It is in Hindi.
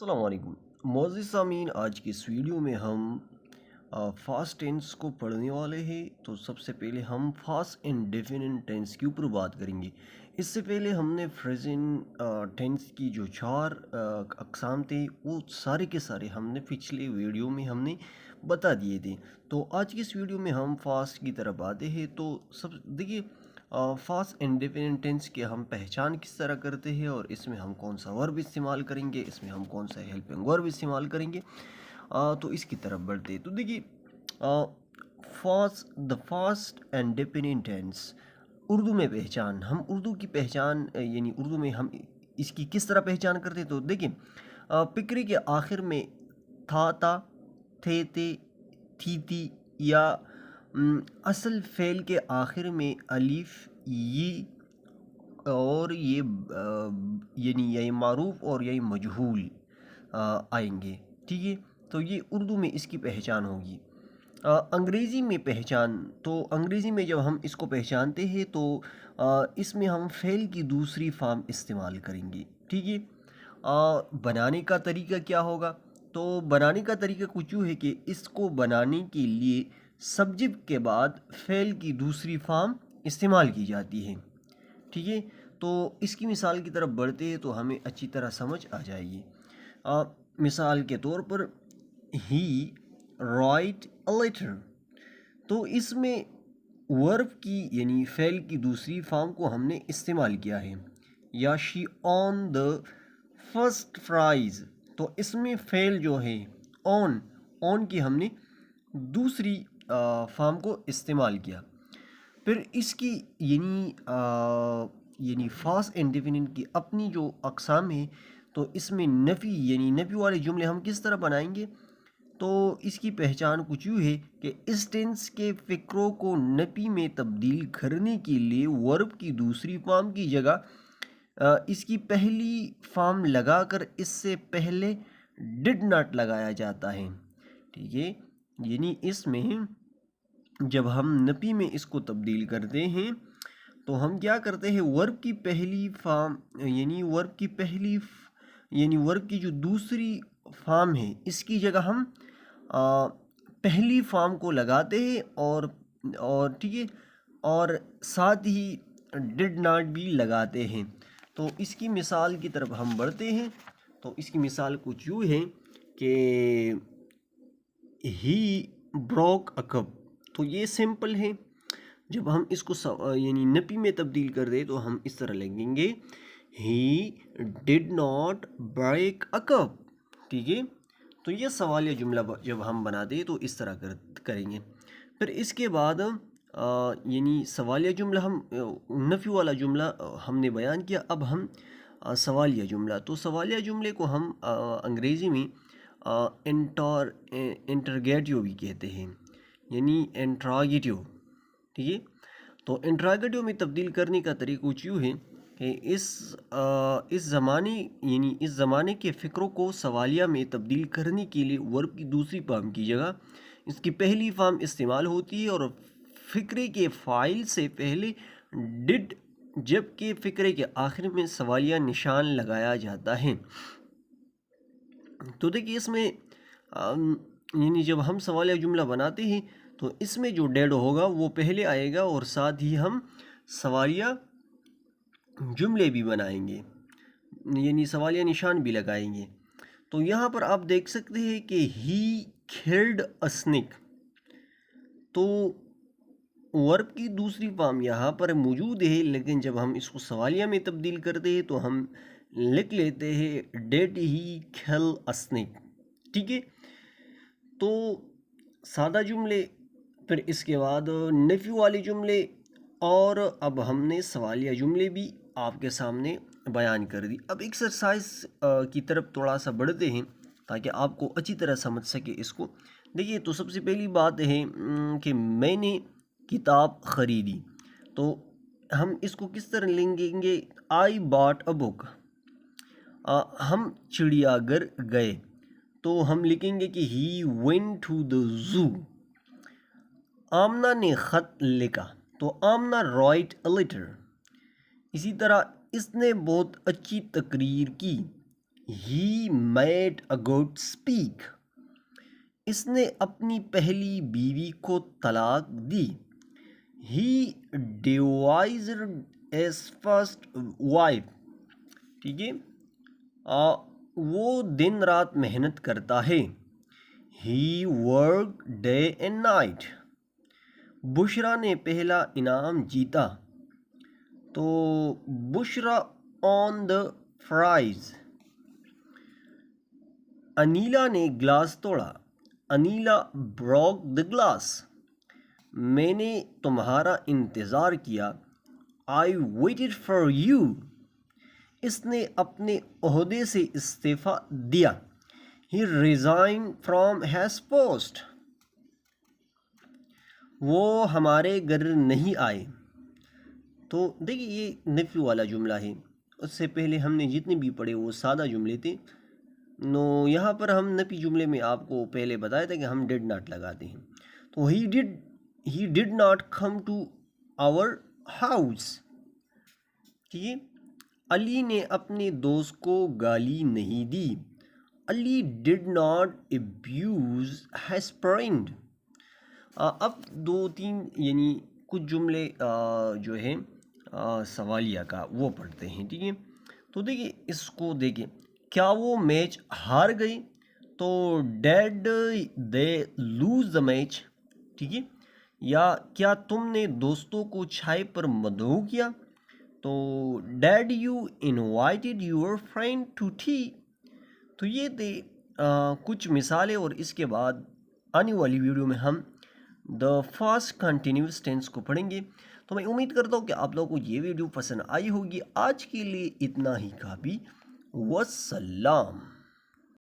अस्सलाम वालेकुम मोअज़्ज़िज़ सामीन। आज की इस वीडियो में हम फास्ट टेंस को पढ़ने वाले हैं। तो सबसे पहले हम फास्ट इंडेफिनिट टेंस के ऊपर बात करेंगे। इससे पहले हमने प्रेजेंट टेंस की जो चार अक़साम थे वो सारे के सारे हमने पिछले वीडियो में हमने बता दिए थे। तो आज की इस वीडियो में हम फास्ट की तरफ आते हैं। तो सब देखिए, फास्ट इंडेफिनिट टेंस की हम पहचान किस तरह करते हैं और इसमें हम कौन सा वर्ब इस्तेमाल करेंगे, इसमें हम कौन सा हेल्पिंग वर्ब इस्तेमाल करेंगे। तो इसकी तरफ बढ़ते हैं। तो देखिए, फास्ट इंडेफिनिट टेंस उर्दू में पहचान, हम उर्दू की पहचान यानी उर्दू में हम इसकी किस तरह पहचान करते हैं। तो देखिए, पिकरे के आखिर में था, थे, थी या असल फ़ेल के आखिर में अलिफ ये और ये यानी ये मारूफ और ये मजहूल आएंगे। ठीक है, तो ये उर्दू में इसकी पहचान होगी। अंग्रेज़ी में पहचान, तो अंग्रेज़ी में जब हम इसको पहचानते हैं तो इसमें हम फ़ेल की दूसरी फॉर्म इस्तेमाल करेंगे। ठीक है, बनाने का तरीका क्या होगा। तो बनाने का तरीका कुछ यूँ है कि इसको बनाने के लिए सब्जेक्ट के बाद फ़ेल की दूसरी फॉर्म इस्तेमाल की जाती है। ठीक है, तो इसकी मिसाल की तरफ बढ़ते हैं तो हमें अच्छी तरह समझ आ जाएगी। मिसाल के तौर पर ही राइट अ लेटर, तो इसमें वर्ब की यानी फ़ेल की दूसरी फॉर्म को हमने इस्तेमाल किया है। या she on the first prize, तो इसमें फ़ेल जो है ऑन की हमने दूसरी फॉर्म को इस्तेमाल किया। फिर इसकी यानी फास्ट इंडेफिनिट की अपनी जो अक़साम है, तो इसमें नफ़ी यानी नफ़ी वाले जुमले हम किस तरह बनाएंगे। तो इसकी पहचान कुछ यूँ है कि इस टेंस के फ़िक्रों को नफ़ी में तब्दील करने के लिए वर्ब की दूसरी फॉर्म की जगह इसकी पहली फॉर्म लगाकर इससे पहले डिड नॉट लगाया जाता है। ठीक है, यानी इसमें जब हम नफ़ी में इसको तब्दील करते हैं तो हम क्या करते हैं, वर्ब की पहली फॉर्म यानी वर्ब की जो दूसरी फॉर्म है इसकी जगह हम पहली फॉर्म को लगाते हैं और ठीक है, और साथ ही डिड नॉट भी लगाते हैं। तो इसकी मिसाल की तरफ हम बढ़ते हैं। तो इसकी मिसाल कुछ यूँ है कि ही ब्रोक अ कप, तो ये सिंपल है। जब हम इसको यानी नफ़ी में तब्दील कर दें तो हम इस तरह लिखेंगे he did not break a cup. ठीक है, तो ये सवालिया जुमला जब हम बना दें तो इस तरह करेंगे। फिर इसके बाद यानी सवालिया जुमला हम नफ़ी वाला जुमला हमने बयान किया। अब हम सवालिया जुमला, तो सवालिया जुमले को हम अंग्रेज़ी में इंटरगेटिव भी कहते हैं, यानी इंट्रागेटिव। ठीक है, तो इंट्रागेटिव में तब्दील करने का तरीका कुछ यूँ है कि इस ज़माने के फ़िक्रों को सवालिया में तब्दील करने के लिए वर्ब की दूसरी फॉर्म की जगह इसकी पहली फॉर्म इस्तेमाल होती है और फ़िक्रे के फ़ाइल से पहले डिड, जबकि फ़िक्रे के आखिर में सवालिया निशान लगाया जाता है। तो देखिए, इसमें यानी जब हम सवालिया जुमला बनाते हैं तो इसमें जो डेड होगा वो पहले आएगा और साथ ही हम सवालिया जुमले भी बनाएंगे, यानी सवालिया निशान भी लगाएंगे। तो यहाँ पर आप देख सकते हैं कि ही किल्ड अ स्नेक, तो वर्ब की दूसरी फॉर्म यहाँ पर मौजूद है, लेकिन जब हम इसको सवालिया में तब्दील करते हैं तो हम लिख लेते हैं did he kill a snake. ठीक है, तो सादा जुमले, फिर इसके बाद नफ़ी वाले जुमले, और अब हमने सवालिया जुमले भी आपके सामने बयान कर दी। अब एक्सरसाइज की तरफ थोड़ा सा बढ़ते हैं ताकि आपको अच्छी तरह समझ सके इसको। देखिए, तो सबसे पहली बात है कि मैंने किताब ख़रीदी, तो हम इसको किस तरह लिखेंगे, आई बॉट अ बुक। हम चिड़ियाघर गए, तो हम लिखेंगे कि he went to the zoo. Amna ने ख़त लिखा, तो आमना राइट अ लेटर। इसी तरह इसने बहुत अच्छी तकरीर की, he made a good speak, इसने अपनी पहली बीवी को तलाक दी। He divorced his first wife, ठीक है, वो दिन रात मेहनत करता है। He work day and night, Bushra ने पहला इनाम जीता। तो Bushra on the prize, Anila ने ग्लास तोड़ा। अनीला ब्रोक द ग्लास, मैंने तुम्हारा इंतज़ार किया। आई वेटेड फॉर यू, इसने अपने ओहदे से इस्तीफ़ा दिया। ही रिज़ाइन फ्रॉम हैज़ पोस्ट, वो हमारे घर नहीं आए। तो देखिए ये नफ़ी वाला जुमला है। उससे पहले हमने जितने भी पढ़े वो सादा जुमले थे। नो यहाँ पर हम नफ़ी जुमले में आपको पहले बताया था कि हम डिड नॉट लगाते हैं। तो he did not come to our house, ठीक है। अली ने अपने दोस्त को गाली नहीं दी। Ali did not abuse his friend. अब दो तीन यानी कुछ जुमले जो है सवालिया का वो पढ़ते हैं, ठीक है। तो देखिए इसको देखिए, क्या वो मैच हार गई? तो dead they lose the match, ठीक है। या क्या तुमने दोस्तों को चाय पर मदऊ किया? तो did you invited your friend to tea. तो ये थे कुछ मिसालें, और इसके बाद आने वाली वीडियो में हम द फर्स्ट कंटिन्यूस टेंस को पढ़ेंगे। तो मैं उम्मीद करता हूँ कि आप लोगों को ये वीडियो पसंद आई होगी। आज के लिए इतना ही काफ़ी। वस्सलाम।